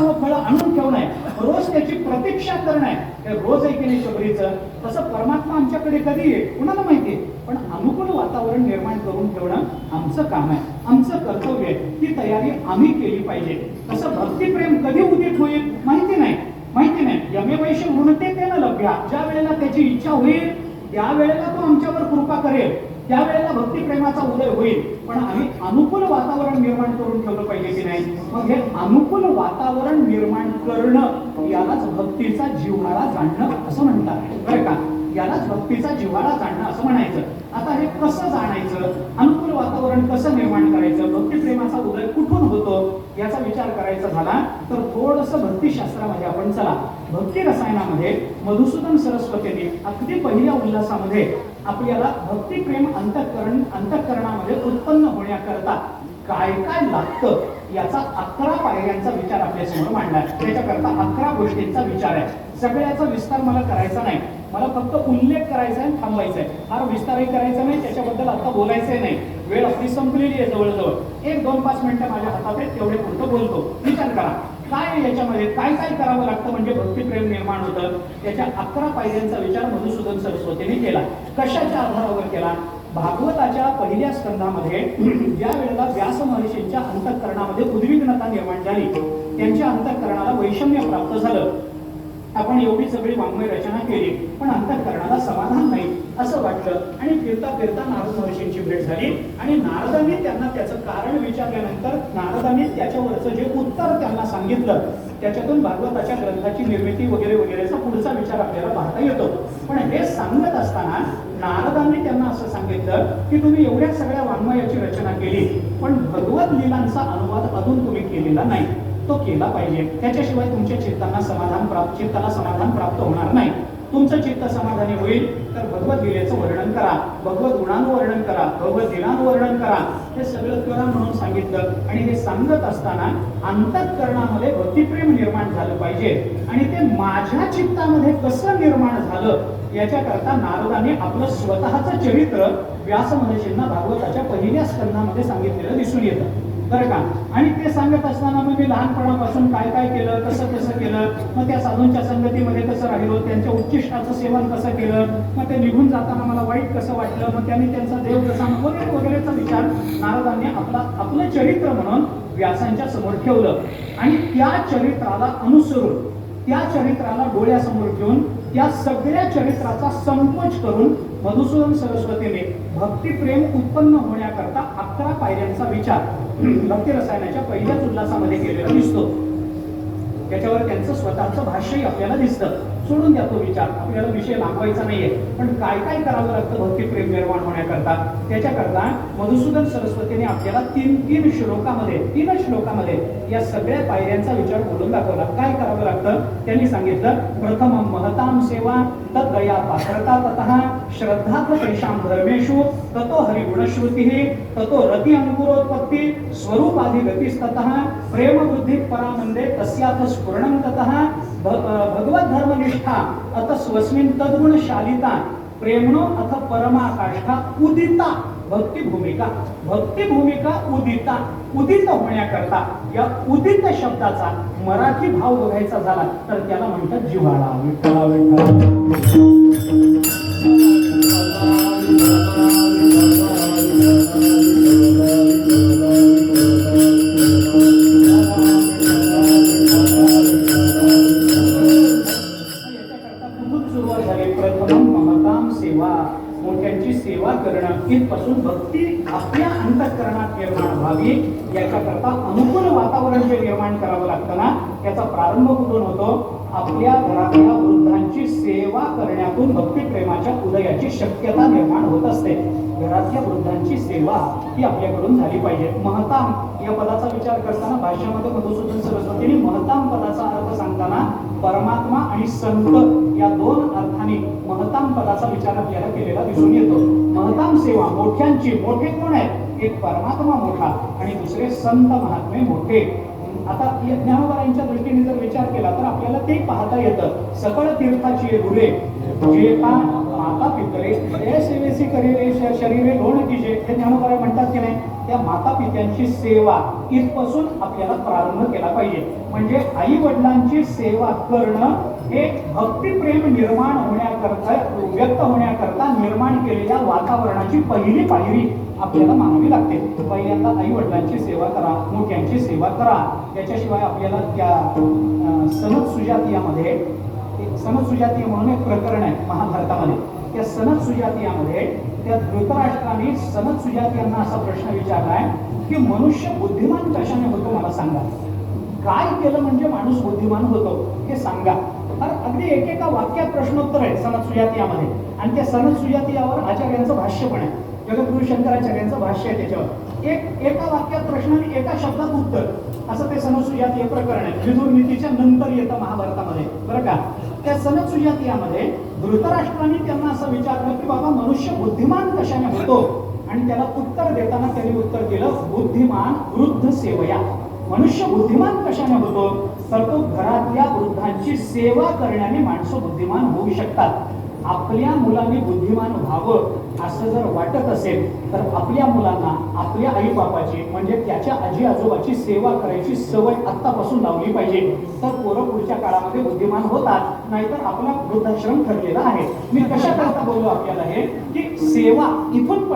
समोर फळं आणून ठेवणं, रोज त्याची प्रतीक्षा करणं, हे रोज ऐकणे शबरीचं. तसं परमात्मा आमच्याकडे कधी येईल कुणाला माहिती, पण अनुकूल वातावरण निर्माण करून ठेवणं आमचं काम आहे, आमचं कर्तव्य आहे. ती तयारी आम्ही केली पाहिजे. तसं भक्तिप्रेम कधी उदित होईल माहिती नाही, माहिती नाही. यमेवैश वृणते तेन लभ्या, ज्या वेळेला त्याची इच्छा होईल त्यावेळेला तो आमच्यावर कृपा करेल, त्यावेळेला भक्तिप्रेमाचा उदय होईल. पण आम्ही अनुकूल वातावरण निर्माण करून ठेवलं पाहिजे की नाही. मग हे अनुकूल वातावरण निर्माण करणं यालाच भक्तीचा जिव्हाळा जाणणं असं म्हणतात बरं का. यालाच भक्तीचा जिव्हाळा जाणणं असं म्हणायचं. आता हे कसं जाणायचं, अनुकूल वातावरण कसं निर्माण करायचं, भक्तिप्रेमाचा उदय कुठून होतो याचा विचार करायचा झाला तर थोडंसं भक्तिशास्त्रामध्ये आपण चला. भक्ती रसायनामध्ये मधुसूदन सरस्वतीने अगदी पहिल्या उल्हासामध्ये आपल्याला भक्तिप्रेम अंतःकरणामध्ये उत्पन्न होण्याकरता काय काय लागतं याचा 11 पायऱ्यांचा विचार आपल्या समोर मांडलाय. त्याच्याकरता 11 गोष्टींचा विचार आहे. सगळ्याचा विस्तार मला करायचा नाही, मला फक्त उल्लेख करायचा आहे, थांबायचा आहे. फार विस्तारही करायचा नाही, त्याच्याबद्दल आता बोलायचंय नाही. वेळ आपली संपलेली आहे जवळजवळ. 1-2-5 मिनिटं माझ्या हातात आहे, तेवढे पुरतं बोलतो. विचार करा काय याच्यामध्ये काय काय करावं लागतं म्हणजे भक्तिप्रेम निर्माण होतं. त्याच्या 11 पायऱ्यांचा विचार मधुसूदन सरस्वतीने केला. कशाच्या आधारावर केला. भागवताच्या पहिल्या स्कंधामध्ये ज्या वेळेला व्यास महर्षींच्या अंतःकरणामध्ये उद्विग्नता निर्माण झाली, त्यांच्या अंतःकरणाला वैषम्य प्राप्त झालं. आपण एवढी सगळी वाङ्मय रचना केली पण अंतःकरणाला समाधान नाही असं वाटलं आणि फिरता फिरता नारद महर्षींची भेट झाली आणि नारदांनी त्यांना त्याचं कारण विचारल्यानंतर नारदांनी त्याच्यावरचं जे उत्तर त्यांना सांगितलं त्याच्यातून भागवताच्या ग्रंथाची निर्मिती वगैरे वगैरेचा पुढचा विचार आपल्याला पाहता येतो. पण हे सांगत असताना नारदांनी त्यांना असं सांगितलं की तुम्ही एवढ्या सगळ्या वाङ्मयाची रचना केली पण भगवत लीलांचा अनुवाद अजून तुम्ही केलेला नाही, तो केला पाहिजे. त्याच्याशिवाय तुमच्या चित्ताला समाधान प्राप्त होणार नाही. तुमचं चित्त समाधानी होईल तर भगवत लीलेचं वर्णन करा, भगवत गुणांचं वर्णन करा, भगवत लीलांचं वर्णन करा. हे सगळं करा म्हणून सांगितलं. आणि हे सांगत असताना अंतःकरणामध्ये भक्तिप्रेम निर्माण झालं पाहिजे आणि ते माझ्या चित्तामध्ये कसं निर्माण झालं याच्याकरता नारदांनी आपलं स्वतःचं चरित्र व्यास महर्षींना भागवताच्या पहिल्या स्कंधामध्ये सांगितलेलं दिसून येतं बरं का. आणि ते सांगत असताना मग मी लहानपणापासून काय काय केलं, कसं केलं, मग त्या साधूंच्या संगतीमध्ये कसं राहिलो, त्यांच्या उच्चिष्टाचं सेवन कसं केलं, मग ते निघून जाताना मला वाईट कसं वाटलं, मग त्यांनी त्यांचा देव कसा वगैरे वगैरेचा विचार नारदांनी आपलं चरित्र म्हणून व्यासांच्या समोर ठेवलं. आणि त्या चरित्राला अनुसरून त्या चरित्राला डोळ्यासमोर ठेवून त्या सगळ्या चरित्राचा संकोच करून मधुसूदन सरस्वतीने भक्तिप्रेम उत्पन्न होण्याकरता 11 पायऱ्यांचा विचार भक्ती रसायनाच्या पहिल्याच उल्हासामध्ये केलेला दिसतो. त्याच्यावर त्यांचं स्वतःचं भाष्यही आपल्याला दिसतं. सोडून द्या तो विचार, आपल्याला विषय लांबवायचा नाहीये. पण काय काय करावं लागतं भक्तिप्रेम निर्माण होण्याकरता त्याच्याकरता मधुसूदन सरस्वतीने आपल्याला 3 श्लोकामध्ये या सगळ्या पायऱ्यांचा विचार बोलून दाखवला. काय करावं लागतं त्यांनी सांगितलं. प्रथम महताम सेवा तद्गया पात्रता ततः श्रद्धा तेषां धर्मेषु ततो हरिगुणश्रुतिः ततो रति अंकुरोत्पत्ति स्वरूपाधिगतिस्ततः प्रेम वृद्धि परानंदे तस्याथ स्फुरणं ततः भगवत धर्मनिष्ठा अत स्वस्मिन् तद्गुणशालिता प्रेमणो अथ परमाकाष्ठा उदिता भक्ती भूमिका उदित होण्याकरता या उदित शब्दाचा मराठी भाव बघायचा झाला तर त्याला म्हणतात जिव्हाळा. मोठ्यांची सेवा करणं इथपासून भक्ती आपल्या अंतःकरणात निर्माण व्हावी याच्याकरता अनुकूल वातावरण जे निर्माण करावं लागतं ना त्याचा प्रारंभ कुठून होतो. आपल्या घरातल्या वृद्धांची सेवा करण्यातून भक्तिप्रेमाच्या उदयाची शक्यता निर्माण होत असते. घरातल्या वृद्धांची सेवा ही आपल्याकडून झाली पाहिजे. महताम या पदाचा विचार करताना भाष्यामध्ये मधुसूदन सरस्वतीने महताम पदाचा अर्थ सांगताना परमात्मा आणि संत या 2 अर्थाने महताम पदाचा विचार आपल्याला केलेला दिसून येतो. महताम सेवा मोठ्यांची, मोठे कोण आहेत, एक परमात्मा मोठा आणि दुसरे संत महात्मे मोठे. आता ज्ञानोबारांच्या दृष्टीने जर विचार केला तर आपल्याला ते पाहता येतं. सकळ तीर्थाची रुले जे का माता पितरे हे सेवेसी करिले शरीरे लोण कीजे हे ज्ञानोबा म्हणतात की नाही, त्या माता पित्यांची सेवा इथपासून आपल्याला प्रारंभ केला पाहिजे. म्हणजे आई वडिलांची सेवा करणं हे भक्तिप्रेम निर्माण होण्याकरता, व्यक्त होण्याकरता निर्माण केलेल्या वातावरणाची पहिली पायरी आपल्याला मानावी लागते. पहिल्यांदा आई वडिलांची सेवा करा, मोठ्यांची सेवा करा. त्याच्याशिवाय आपल्याला त्या सनद सुजातीयामध्ये, सनद सुजातीय म्हणून एक प्रकरण आहे महाभारतामध्ये. त्या सनद सुजातीयामध्ये त्या धृतराष्ट्राने सनद सुजातीयांना असा प्रश्न विचारलाय की मनुष्य बुद्धिमान कशाने होतो मला सांगा, काय केलं म्हणजे माणूस बुद्धिमान होतो हे सांगा. तर अगदी एकेका वाक्यात प्रश्नोत्तर आहे सनद सुजातीयामध्ये. आणि त्या सनद सुजातीयावर आचार्यांचं भाष्य पण आहे, जगद्गुरु शंकराचार्यांचं भाष्य आहे त्याच्यावर. एका वाक्यात प्रश्न आणि एका शब्दात उत्तर, असं ते सनद सुजातीय प्रकरण आहे. विदुर नीतीच्या नंतर येतं महाभारतामध्ये, बरं का. त्या सनद सुजातीयामध्ये धृतराष्ट्राने त्यांना असं विचारलं की बाबा मनुष्य बुद्धिमान कशाने होतो, आणि त्याला उत्तर देताना त्यांनी उत्तर दिलं बुद्धिमान वृद्ध सेवया. मनुष्य बुद्धिमान कशाने होतो, तर तो घरातल्या वृद्धांची सेवा करण्याने माणसं बुद्धिमान होऊ शकतात. आपल्या मुलांनी बुद्धिमान व्हावं असं जर वाटत असेल तर आपल्या मुलांना आपल्या आई बापाची म्हणजे त्याच्या आजी आजोबाची सेवा करायची सवय आत्तापासून लावली पाहिजे. तर पोरं पुढच्या काळामध्ये बुद्धिमान होतात, नाहीतर आपला वृद्धाश्रम ठरलेला आहे. मी कशा करता बोललो आपल्याला हे की सेवा इथून